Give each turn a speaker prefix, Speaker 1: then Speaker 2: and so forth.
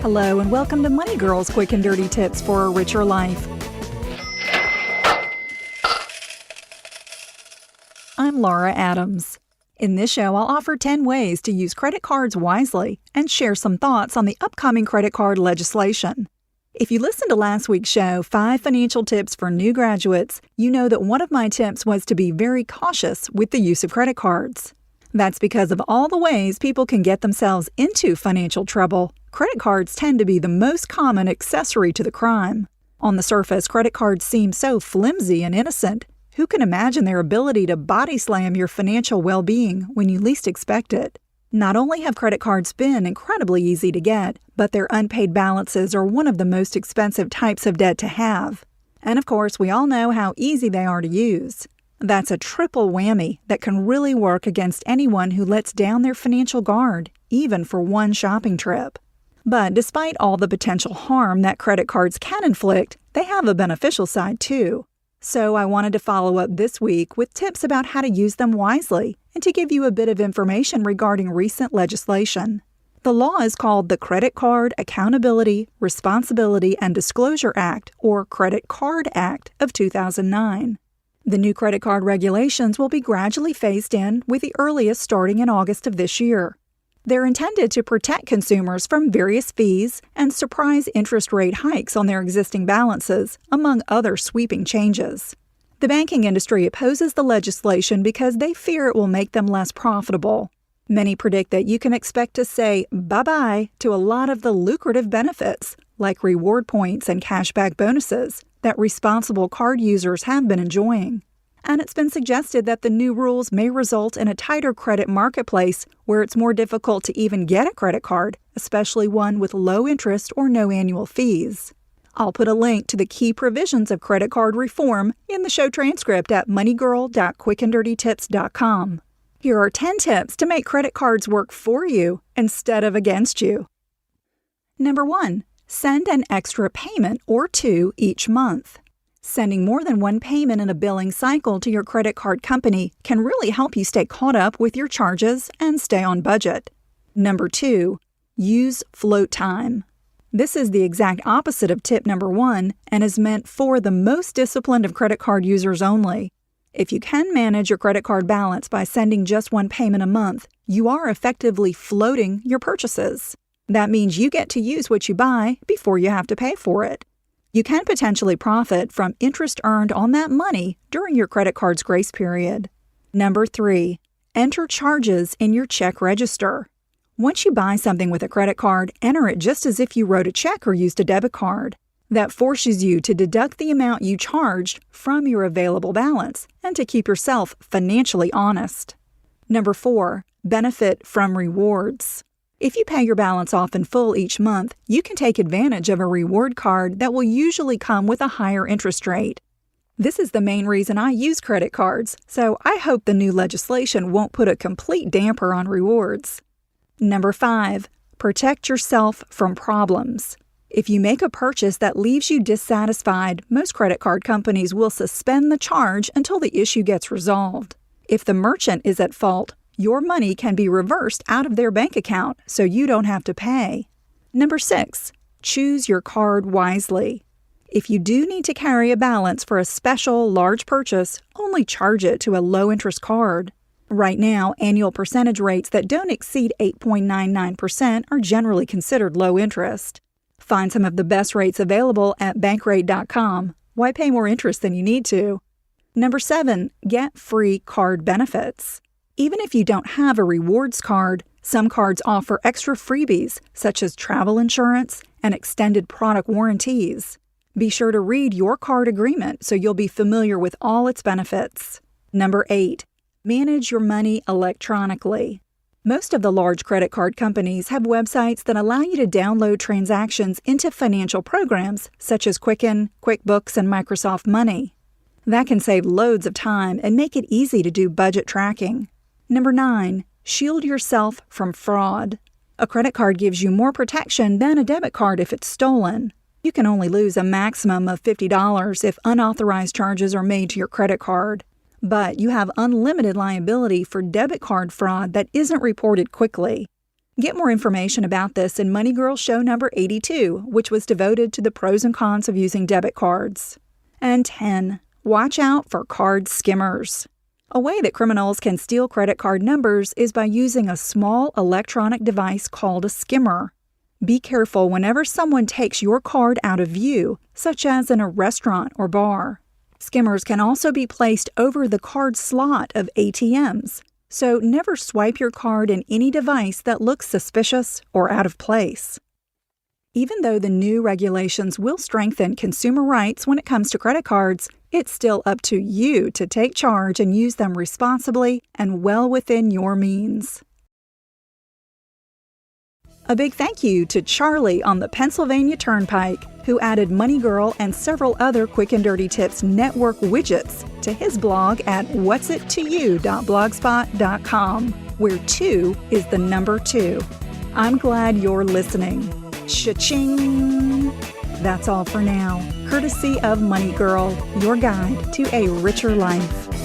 Speaker 1: Hello and welcome to Money Girl's Quick and Dirty Tips for a Richer Life. I'm Laura Adams. In this show, I'll offer 10 ways to use credit cards wisely and share some thoughts on the upcoming credit card legislation. If you listened to last week's show, 5 Financial Tips for New Graduates, you know that one of my tips was to be very cautious with the use of credit cards. That's because of all the ways people can get themselves into financial trouble. Credit cards tend to be the most common accessory to the crime. On the surface, credit cards seem so flimsy and innocent. Who can imagine their ability to body slam your financial well-being when you least expect it? Not only have credit cards been incredibly easy to get, but their unpaid balances are one of the most expensive types of debt to have. And of course, we all know how easy they are to use. That's a triple whammy that can really work against anyone who lets down their financial guard, even for one shopping trip. But despite all the potential harm that credit cards can inflict, they have a beneficial side too. So I wanted to follow up this week with tips about how to use them wisely and to give you a bit of information regarding recent legislation. The law is called the Credit Card Accountability, Responsibility, and Disclosure Act, or Credit Card Act of 2009. The new credit card regulations will be gradually phased in, with the earliest starting in August of this year. They're intended to protect consumers from various fees and surprise interest rate hikes on their existing balances, among other sweeping changes. The banking industry opposes the legislation because they fear it will make them less profitable. Many predict that you can expect to say bye-bye to a lot of the lucrative benefits, like reward points and cashback bonuses, that responsible card users have been enjoying. And it's been suggested that the new rules may result in a tighter credit marketplace where it's more difficult to even get a credit card, especially one with low interest or no annual fees. I'll put a link to the key provisions of credit card reform in the show transcript at moneygirl.quickanddirtytips.com. Here are 10 tips to make credit cards work for you instead of against you. Number 1. Send an extra payment or 2 each month. Sending more than one payment in a billing cycle to your credit card company can really help you stay caught up with your charges and stay on budget. Number 2. Use float time. This is the exact opposite of tip number 1 and is meant for the most disciplined of credit card users only. If you can manage your credit card balance by sending just one payment a month, you are effectively floating your purchases. That means you get to use what you buy before you have to pay for it. You can potentially profit from interest earned on that money during your credit card's grace period. Number 3. Enter charges in your check register. Once you buy something with a credit card, enter it just as if you wrote a check or used a debit card. That forces you to deduct the amount you charged from your available balance and to keep yourself financially honest. Number 4. Benefit from rewards. If you pay your balance off in full each month, you can take advantage of a reward card that will usually come with a higher interest rate. This is the main reason I use credit cards, so I hope the new legislation won't put a complete damper on rewards. Number 5. Protect yourself from problems. If you make a purchase that leaves you dissatisfied, most credit card companies will suspend the charge until the issue gets resolved. If the merchant is at fault, your money can be reversed out of their bank account so you don't have to pay. Number 6. Choose your card wisely. If you do need to carry a balance for a special large purchase, only charge it to a low-interest card. Right now, annual percentage rates that don't exceed 8.99% are generally considered low interest. Find some of the best rates available at bankrate.com. Why pay more interest than you need to? Number 7. Get free card benefits. Even if you don't have a rewards card, some cards offer extra freebies such as travel insurance and extended product warranties. Be sure to read your card agreement so you'll be familiar with all its benefits. Number 8. Manage your money electronically. Most of the large credit card companies have websites that allow you to download transactions into financial programs such as Quicken, QuickBooks, and Microsoft Money. That can save loads of time and make it easy to do budget tracking. Number 9. Shield yourself from fraud. A credit card gives you more protection than a debit card if it's stolen. You can only lose a maximum of $50 if unauthorized charges are made to your credit card. But you have unlimited liability for debit card fraud that isn't reported quickly. Get more information about this in Money Girl Show number 82, which was devoted to the pros and cons of using debit cards. And 10. Watch out for card skimmers. A way that criminals can steal credit card numbers is by using a small electronic device called a skimmer. Be careful whenever someone takes your card out of view, such as in a restaurant or bar. Skimmers can also be placed over the card slot of ATMs, so never swipe your card in any device that looks suspicious or out of place. Even though the new regulations will strengthen consumer rights when it comes to credit cards, it's still up to you to take charge and use them responsibly and well within your means. A big thank you to Charlie on the Pennsylvania Turnpike, who added Money Girl and several other Quick and Dirty Tips network widgets to his blog at whatsittoyou.blogspot.com, where 2 is the number 2. I'm glad you're listening. Cha-ching! That's all for now, courtesy of Money Girl, your guide to a richer life.